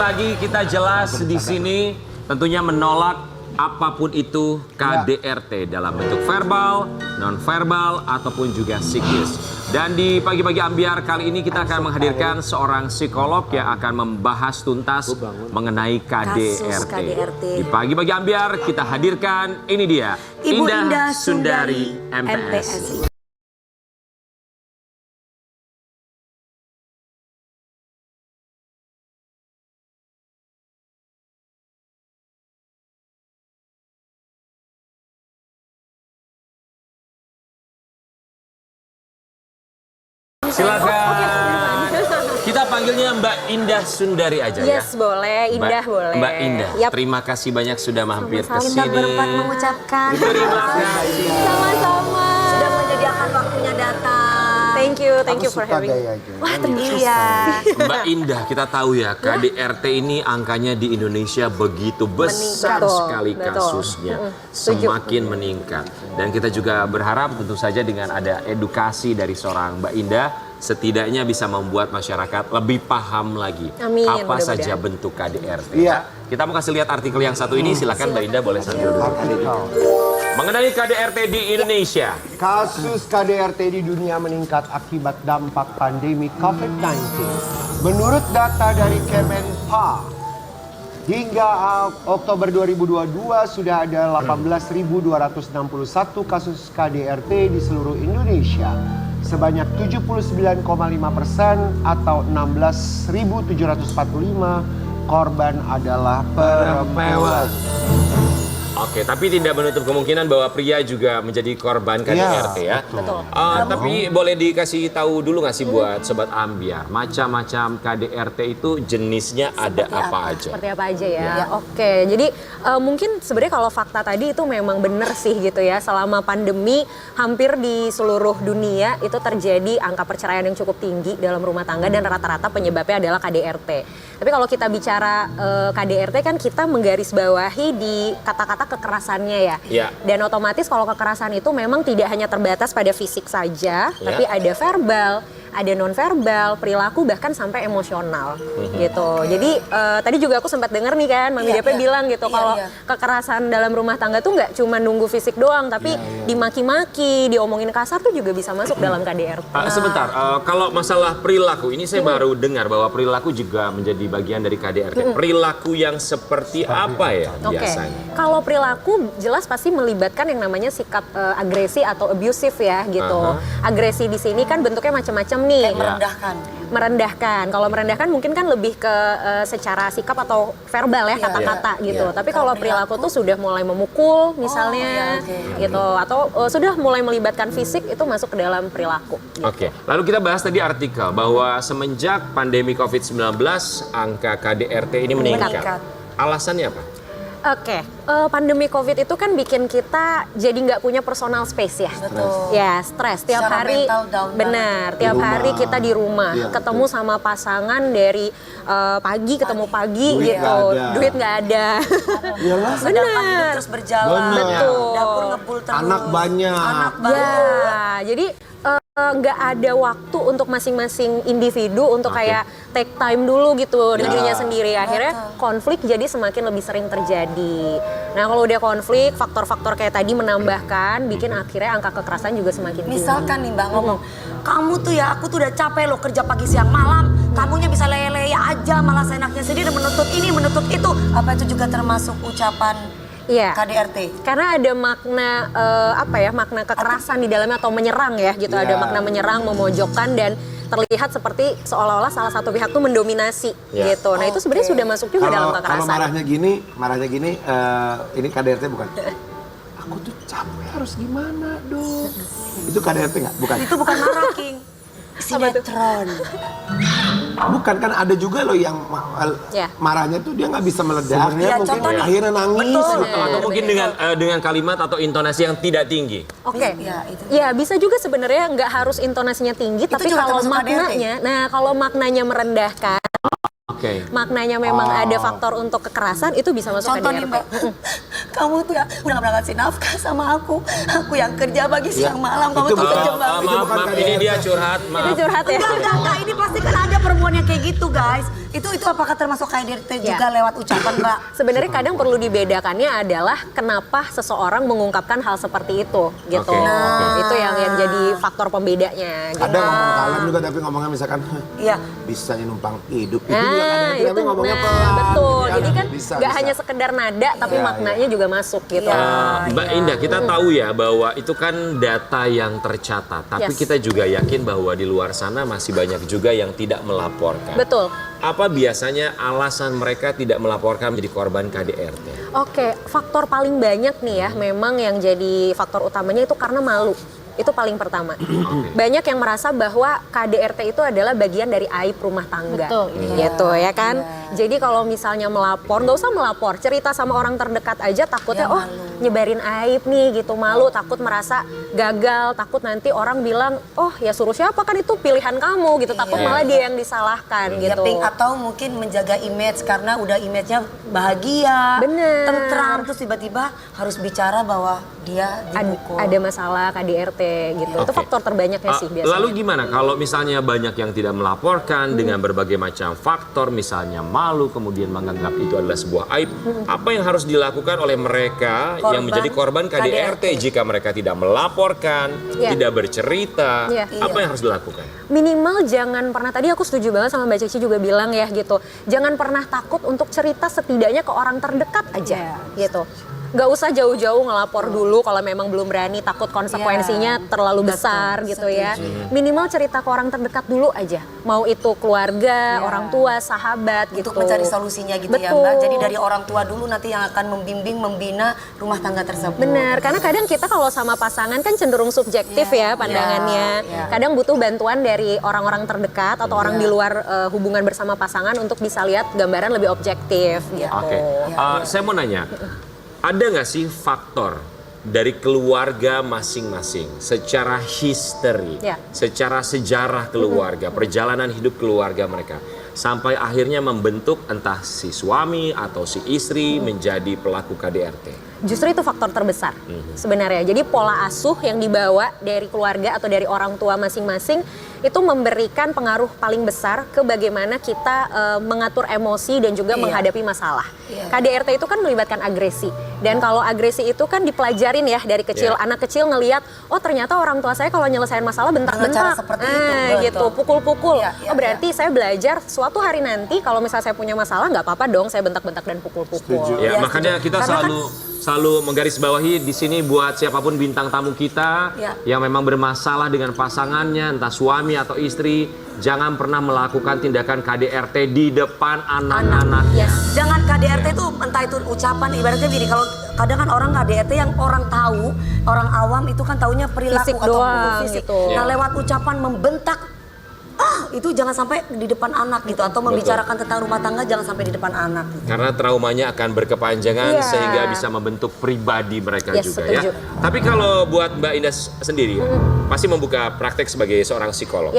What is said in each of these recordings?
lagi kita jelas di sini tentunya menolak apapun itu KDRT dalam bentuk verbal, non-verbal, ataupun juga psikis. Dan di Pagi-Pagi Ambiar kali ini kita akan menghadirkan seorang psikolog yang akan membahas tuntas mengenai KDRT. Di Pagi-Pagi Ambiar kita hadirkan, ini dia, Ibu Indah Sundari, Sundari MPS. Silakan. Kita panggilnya Mbak Indah Sundari aja ya. Yes, boleh. Indah boleh. Mbak Indah, Yap. terima kasih banyak sudah mampir ke Kita sini. berempat mengucapkan Terima kasih. sama-sama. Sudah menyediakan waktunya datang. Thank you for having. Wah, iya. Mbak Indah, kita tahu ya KDRT ini angkanya di Indonesia begitu besar Betul, sekali betul. kasusnya, Setuju. semakin meningkat. Dan kita juga berharap tentu saja dengan ada edukasi dari seorang Mbak Indah, setidaknya bisa membuat masyarakat lebih paham lagi Amin, apa mudah-mudahan. saja bentuk KDRT. Iya. Kita mau kasih lihat artikel yang satu ini, silakan Mbak Indah boleh sambil dulu. Mengenai KDRT di Indonesia. Kasus KDRT di dunia meningkat akibat dampak pandemi COVID-19. Menurut data dari Kemenpa, hingga Oktober 2022 sudah ada 18.261 kasus KDRT di seluruh Indonesia. Sebanyak 79,5% atau 16.745 korban adalah perempuan. Oke, tapi tidak menutup kemungkinan bahwa pria juga menjadi korban KDRT ya. Betul. Tapi boleh dikasih tahu dulu nggak sih buat Sobat Ambiar, macam-macam KDRT itu jenisnya ada apa aja? Seperti apa aja ya? Oke, jadi mungkin sebenarnya kalau fakta tadi itu memang benar sih gitu ya. Selama pandemi hampir di seluruh dunia itu terjadi angka perceraian yang cukup tinggi dalam rumah tangga dan rata-rata penyebabnya adalah KDRT. Tapi kalau kita bicara KDRT kan kita menggarisbawahi di kata-kata kekerasannya ya. Ya. Dan otomatis kalau kekerasan itu memang tidak hanya terbatas pada fisik saja, tapi ada verbal, ada non-verbal, perilaku, bahkan sampai emosional gitu. Jadi tadi juga aku sempat dengar nih kan, Mami Depe bilang gitu, kalau kekerasan dalam rumah tangga tuh nggak cuma nunggu fisik doang, tapi dimaki-maki, diomongin kasar tuh juga bisa masuk dalam KDRT. Sebentar, kalau masalah perilaku, ini saya baru dengar bahwa perilaku juga menjadi bagian dari KDRT. Perilaku yang seperti apa ya biasanya? Kalau perilaku jelas pasti melibatkan yang namanya sikap agresi atau abusive ya gitu. Agresi di sini kan bentuknya macam-macam nih. Merendahkan. Kalau merendahkan mungkin kan lebih ke secara sikap atau verbal ya, kata-kata gitu. Tapi kalau perilaku tuh sudah mulai memukul misalnya gitu, atau sudah mulai melibatkan fisik, itu masuk ke dalam perilaku. Gitu. Oke, lalu kita bahas tadi artikel bahwa semenjak pandemi COVID-19 angka KDRT ini meningkat. Alasannya apa? Oke, pandemi COVID itu kan bikin kita jadi nggak punya personal space ya. Betul. Ya, stres. Tiap Secara hari, mental down benar. Di Tiap rumah. hari kita di rumah, Iya, ketemu sama pasangan dari pagi ketemu pagi Duit gitu. nggak ada. Duit nggak ada. Sedangkan hidup terus berjalan. Benar. Betul. Dapur ngebul terus. Anak banyak. Anak banyak. Ya, jadi nggak ada waktu untuk masing-masing individu untuk kayak take time dulu gitu dengan dirinya sendiri. Akhirnya konflik jadi semakin lebih sering terjadi. Nah kalau udah konflik, faktor-faktor kayak tadi menambahkan, bikin akhirnya angka kekerasan juga semakin tinggi. Misalkan nih Mbak ngomong, kamu tuh ya, aku tuh udah capek loh kerja pagi siang malam, kamunya bisa lele-lele aja, malah seenaknya sendiri menuntut ini, menuntut itu. Apa itu juga termasuk ucapan Iya. KDRT? Karena ada makna makna kekerasan di dalamnya atau menyerang ya gitu. Ada makna menyerang, memojokkan dan terlihat seperti seolah-olah salah satu pihak tuh mendominasi gitu. Nah, itu sebenarnya sudah masuk juga dalam Kalau kekerasan. marahnya gini, ini KDRT bukan? Aku tuh capek, harus gimana dong? Itu KDRT nggak? Bukan. Itu bukan marah, King. Sinetron. Bukan, kan ada juga loh yang marahnya tuh dia nggak bisa meledak. Ya, Mungkin contoh nih. akhirnya nangis. Betul. Atau mungkin dengan kalimat atau intonasi yang tidak tinggi. Oke, Ya, itu. ya bisa juga sebenarnya nggak harus intonasinya tinggi, tapi juga kalau termasuk KDRT. maknanya, kalau maknanya merendahkan, maknanya memang ada faktor untuk kekerasan, itu bisa masuk Contoh nih KDRT. Mbak, kamu tuh ya udah gak pernah ngasih nafkah sama aku yang kerja pagi siang malam, kamu tuh kejam banget. Maaf, ini dia curhat, Itu maaf. curhat ya. Enggak, ini pasti kan ada perempuan yang kayak gitu guys. Itu apakah termasuk KDRT juga lewat ucapan Mbak? Sebenarnya kadang perlu dibedakannya adalah kenapa seseorang mengungkapkan hal seperti itu gitu. Itu yang jadi faktor pembedanya gitu. Ada ngomong kalem juga tapi ngomongnya misalkan Iya. bisa numpang hidup. Itu juga kadang itu tapi ngomongnya pelan. betul. Ya, Jadi kan bisa, nggak bisa. hanya sekedar nada, tapi Iya, maknanya juga masuk gitu. Mbak Indah, kita tahu ya bahwa itu kan data yang tercatat. Tapi Yes. kita juga yakin bahwa di luar sana masih banyak juga yang tidak melaporkan. Betul. Apa biasanya alasan mereka tidak melaporkan menjadi korban KDRT? Oke, faktor paling banyak nih ya, memang yang jadi faktor utamanya itu karena malu. Itu paling pertama. Banyak yang merasa bahwa KDRT itu adalah bagian dari aib rumah tangga. Gitu ya kan. Jadi kalau misalnya melapor, nggak usah melapor, cerita sama orang terdekat aja takutnya nyebarin aib nih gitu, malu, takut merasa gagal, takut nanti orang bilang, oh ya suruh siapa, kan itu pilihan kamu gitu, takut malah dia yang disalahkan Ya, gitu. Pink, atau mungkin menjaga image karena udah image-nya bahagia, Bener. tentram, terus tiba-tiba harus bicara bahwa dia dipukul. Ada masalah KDRT gitu. Itu Oke. faktor terbanyaknya sih biasanya. Lalu gimana kalau misalnya banyak yang tidak melaporkan dengan berbagai macam faktor, misalnya malu, kemudian menganggap itu adalah sebuah aib, apa yang harus dilakukan oleh mereka yang menjadi korban KDRT jika mereka tidak melaporkan, tidak bercerita, apa yang harus dilakukan? Minimal jangan pernah, tadi aku setuju banget sama Mbak Cici juga bilang ya gitu, jangan pernah takut untuk cerita setidaknya ke orang terdekat aja gitu. Gak usah jauh-jauh ngelapor dulu kalau memang belum berani, takut konsekuensinya terlalu besar gitu ya. Minimal cerita ke orang terdekat dulu aja, mau itu keluarga, orang tua, sahabat gitu. Untuk mencari solusinya gitu ya Betul. Mbak. Jadi dari orang tua dulu nanti yang akan membimbing, membina rumah tangga tersebut. Benar, karena kadang kita kalau sama pasangan kan cenderung subjektif ya pandangannya. Kadang butuh bantuan dari orang-orang terdekat atau orang di luar hubungan bersama pasangan untuk bisa lihat gambaran lebih objektif gitu. Oke, saya mau nanya, ada nggak sih faktor dari keluarga masing-masing secara history, secara sejarah keluarga, perjalanan hidup keluarga mereka, sampai akhirnya membentuk entah si suami atau si istri menjadi pelaku KDRT? Justru itu faktor terbesar sebenarnya. Jadi pola asuh yang dibawa dari keluarga atau dari orang tua masing-masing itu memberikan pengaruh paling besar ke bagaimana kita mengatur emosi dan juga menghadapi masalah. KDRT itu kan melibatkan agresi. Dan kalau agresi itu kan dipelajarin ya dari kecil. Anak kecil ngelihat, oh ternyata orang tua saya kalau nyelesain masalah bentak-bentak. Seperti itu, gitu, pukul-pukul. Iya, Oh berarti saya belajar suatu hari nanti kalau misalnya saya punya masalah nggak apa-apa dong saya bentak-bentak dan pukul-pukul. Ya, makanya kita selalu menggarisbawahi di sini buat siapapun bintang tamu kita yang memang bermasalah dengan pasangannya, entah suami atau istri, jangan pernah melakukan tindakan KDRT di depan anak-anaknya. Jangan KDRT itu entah itu ucapan, ibaratnya gini, kalau kadang kan orang KDRT yang orang tahu, orang awam itu kan taunya perilaku Fisik atau doang, fisik. gitu. Nah lewat ucapan membentak, itu jangan sampai di depan anak gitu, atau membicarakan tentang rumah tangga jangan sampai di depan anak gitu. Karena traumanya akan berkepanjangan sehingga bisa membentuk pribadi mereka juga setuju. ya. Tapi kalau buat Mbak Indah sendiri, pasti membuka praktek sebagai seorang psikolog.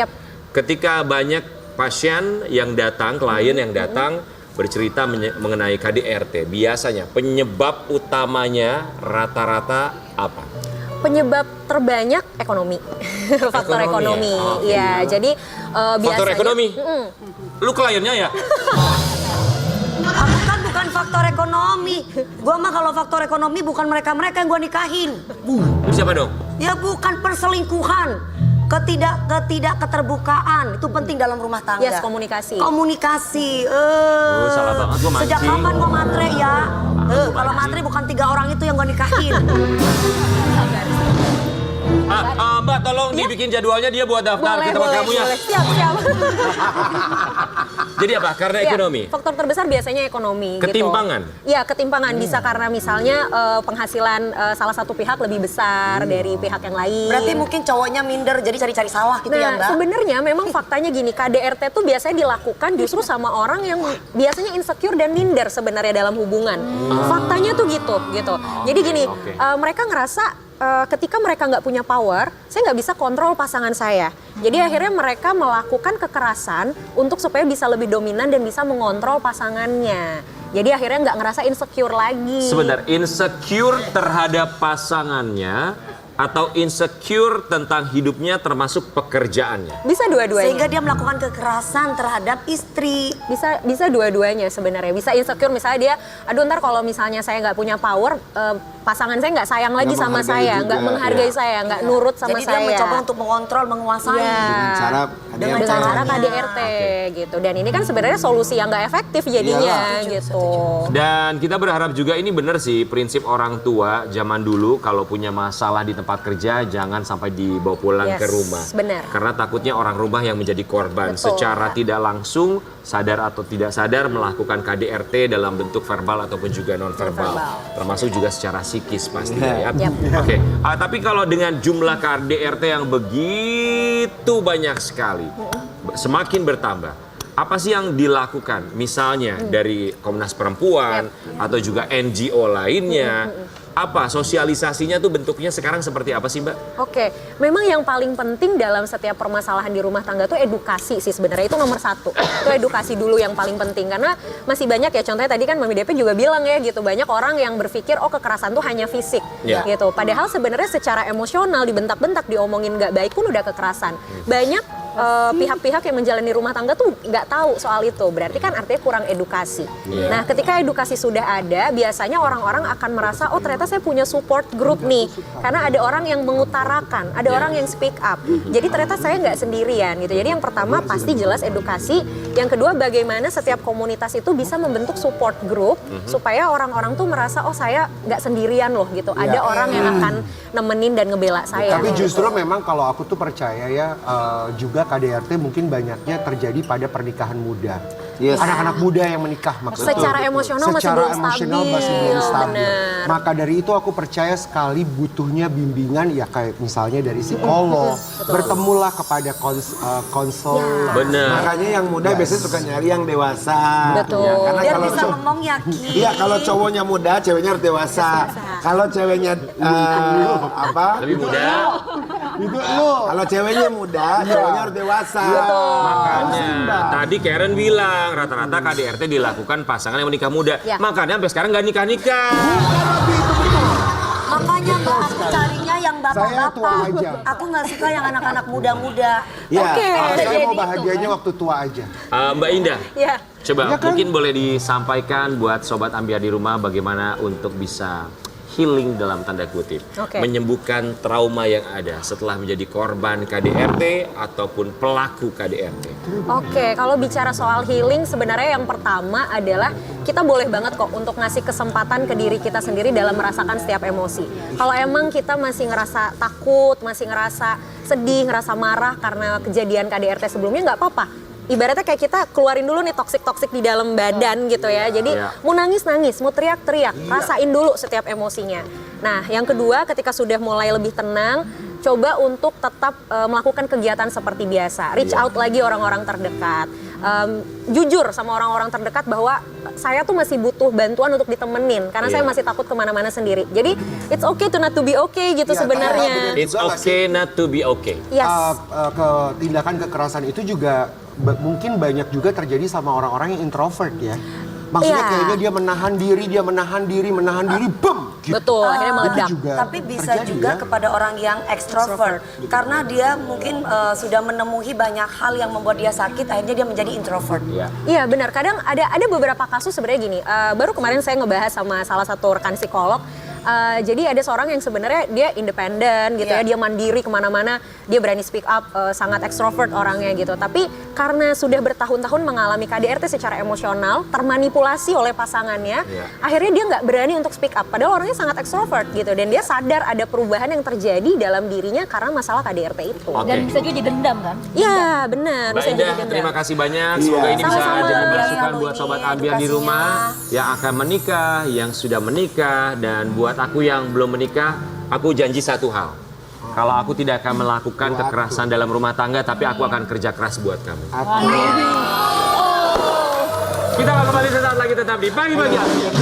Ketika banyak pasien yang datang, klien yang datang bercerita mengenai KDRT, biasanya penyebab utamanya rata-rata apa? Penyebab terbanyak ekonomi, faktor ekonomi. Ya, jadi biasanya. Faktor ekonomi? Lu kliennya ya? Aku kan bukan faktor ekonomi. Gua mah kalau faktor ekonomi bukan mereka-mereka yang gua nikahin. Siapa dong? Ya bukan perselingkuhan. Keterbukaan itu penting dalam rumah tangga. Yes, komunikasi. Komunikasi. Salah banget gua mancing. Sejak kapan gua matre ya? Kalau matre bukan 3 orang itu yang gua nikahin. Mbak, tolong dibikin jadwalnya dia buat daftar ke tempat kamu ya. Siap. Jadi apa? Karena ekonomi? Faktor terbesar biasanya ekonomi. Ketimpangan? Iya, ketimpangan. Bisa karena misalnya penghasilan salah satu pihak lebih besar dari pihak yang lain. Berarti mungkin cowoknya minder jadi cari-cari salah gitu ya Mbak? Sebenarnya memang faktanya gini, KDRT tuh biasanya dilakukan justru sama orang yang biasanya insecure dan minder sebenarnya dalam hubungan. Faktanya tuh gitu. Jadi gini, mereka ngerasa ketika mereka nggak punya power, saya nggak bisa kontrol pasangan saya. Jadi akhirnya mereka melakukan kekerasan untuk supaya bisa lebih dominan dan bisa mengontrol pasangannya. Jadi akhirnya nggak ngerasa insecure lagi. Sebentar, insecure terhadap pasangannya atau insecure tentang hidupnya termasuk pekerjaannya? Bisa dua-duanya. Sehingga dia melakukan kekerasan terhadap istri. Bisa dua-duanya sebenarnya. Bisa insecure misalnya dia, aduh ntar kalau misalnya saya nggak punya power, pasangan saya nggak sayang lagi Nggak sama menghargai saya, juga, nggak menghargai saya, nggak nurut sama Jadi saya. dia mencoba untuk mengontrol, menguasai. Iya. Dengan Dengan cara KDRT gitu. Dan ini kan sebenarnya solusi yang nggak efektif jadinya gitu. Dan kita berharap juga ini benar sih prinsip orang tua zaman dulu kalau punya masalah di tempat kerja jangan sampai dibawa pulang Yes, ke rumah. benar. Karena takutnya orang rumah yang menjadi korban Betul. secara tidak langsung sadar atau tidak sadar melakukan KDRT dalam bentuk verbal ataupun juga non-verbal. Termasuk juga secara psikis pastinya ya. Yap. Oke, tapi kalau dengan jumlah KDRT yang begitu banyak sekali, semakin bertambah, apa sih yang dilakukan? Misalnya dari Komnas Perempuan atau juga NGO lainnya, apa sosialisasinya tuh bentuknya sekarang seperti apa sih Mbak? Oke, memang yang paling penting dalam setiap permasalahan di rumah tangga tuh edukasi sih sebenarnya, itu nomor satu. Itu edukasi dulu yang paling penting karena masih banyak ya, contohnya tadi kan Mami DP juga bilang ya gitu, banyak orang yang berpikir oh kekerasan tuh hanya fisik gitu. Padahal sebenarnya secara emosional dibentak-bentak, diomongin nggak baik pun udah kekerasan. Banyak pihak-pihak yang menjalani rumah tangga tuh nggak tahu soal itu, berarti kan artinya kurang edukasi. Nah, ketika edukasi sudah ada, biasanya orang-orang akan merasa oh ternyata saya punya support group nih, karena ada orang yang mengutarakan, ada orang yang speak up. Jadi ternyata saya nggak sendirian gitu. Jadi yang pertama pasti jelas edukasi, yang kedua bagaimana setiap komunitas itu bisa membentuk support group supaya orang-orang tuh merasa oh saya nggak sendirian loh gitu. Ada orang yang akan nemenin dan ngebela saya. Tapi gitu. justru memang kalau aku tuh percaya ya juga KDRT mungkin banyaknya terjadi pada pernikahan muda. Yes. Anak-anak muda yang menikah maksudnya. Secara emosional masih Secara belum emosional stabil. masih belum stabil. Benar. Maka dari itu aku percaya sekali butuhnya bimbingan ya kayak misalnya dari psikolog. Bertemulah kepada konselor. Bener. Makanya yang muda biasanya suka nyari yang dewasa. Betul. Ya, karena Biar kalau bisa ngomong yakin. Iya, kalau cowoknya muda, ceweknya harus dewasa. Kalau ceweknya Lebih muda. Itu lu. Kalau ceweknya muda, cowoknya harus dewasa. Makanya tadi Karen bilang rata-rata KDRT dilakukan pasangan yang menikah muda. Ya. Makanya sampai sekarang nggak nikah-nikah. Makanya Mbak, aku carinya yang Saya tua bapak-bapak. aja. Aku nggak suka yang anak-anak muda-muda. Ya, Saya mau bahagianya waktu tua aja. Mbak Indah, Ya. coba Ya kan? mungkin boleh disampaikan buat Sobat Ambiar di rumah bagaimana untuk bisa healing dalam tanda kutip. Oke. Menyembuhkan trauma yang ada setelah menjadi korban KDRT ataupun pelaku KDRT. Oke, kalau bicara soal healing sebenarnya yang pertama adalah kita boleh banget kok untuk ngasih kesempatan ke diri kita sendiri dalam merasakan setiap emosi. Kalau emang kita masih ngerasa takut, masih ngerasa sedih, ngerasa marah karena kejadian KDRT sebelumnya, nggak apa-apa. Ibaratnya kayak kita keluarin dulu nih toksik-toksik di dalam badan gitu ya. Jadi mau nangis-nangis, mau teriak-teriak, rasain dulu setiap emosinya. Nah, yang kedua ketika sudah mulai lebih tenang, coba untuk tetap melakukan kegiatan seperti biasa. Reach out lagi orang-orang terdekat. Jujur sama orang-orang terdekat bahwa saya tuh masih butuh bantuan untuk ditemenin karena saya masih takut kemana-mana sendiri. Jadi it's okay to not to be okay gitu sebenarnya. It's okay not to be okay. Yes. Tindakan kekerasan itu juga mungkin banyak juga terjadi sama orang-orang yang introvert ya. Maksudnya Iya. kayaknya dia menahan diri, bum! Gitu. Betul, akhirnya Itu meledak. juga Tapi bisa terjadi, juga ya. kepada orang yang ekstrovert. Karena dia mungkin sudah menemui banyak hal yang membuat dia sakit, akhirnya dia menjadi introvert. Iya benar, kadang ada beberapa kasus sebenarnya gini, baru kemarin saya ngebahas sama salah satu rekan psikolog, jadi ada seorang yang sebenarnya dia independen gitu ya, dia mandiri kemana-mana, dia berani speak up, sangat ekstrovert orangnya gitu, tapi karena sudah bertahun-tahun mengalami KDRT secara emosional, termanipulasi oleh pasangannya, akhirnya dia nggak berani untuk speak up, padahal orangnya sangat ekstrovert gitu, dan dia sadar ada perubahan yang terjadi dalam dirinya karena masalah KDRT itu. Oke. Dan bisa juga dendam kan? Iya benar, Mbak bisa Indah, jadi dendam. terima kasih banyak. Semoga ini bisa Sama-sama. jadi masukan Selalu buat ini Sobat Ambiar di edukasinya. rumah yang akan menikah, yang sudah menikah, dan buat aku yang belum menikah, aku janji satu hal. Kalau aku tidak akan melakukan kekerasan dalam rumah tangga, tapi aku akan kerja keras buat kamu. Kita akan kembali sesaat lagi tetap di Pagi-Pagi Ambiar.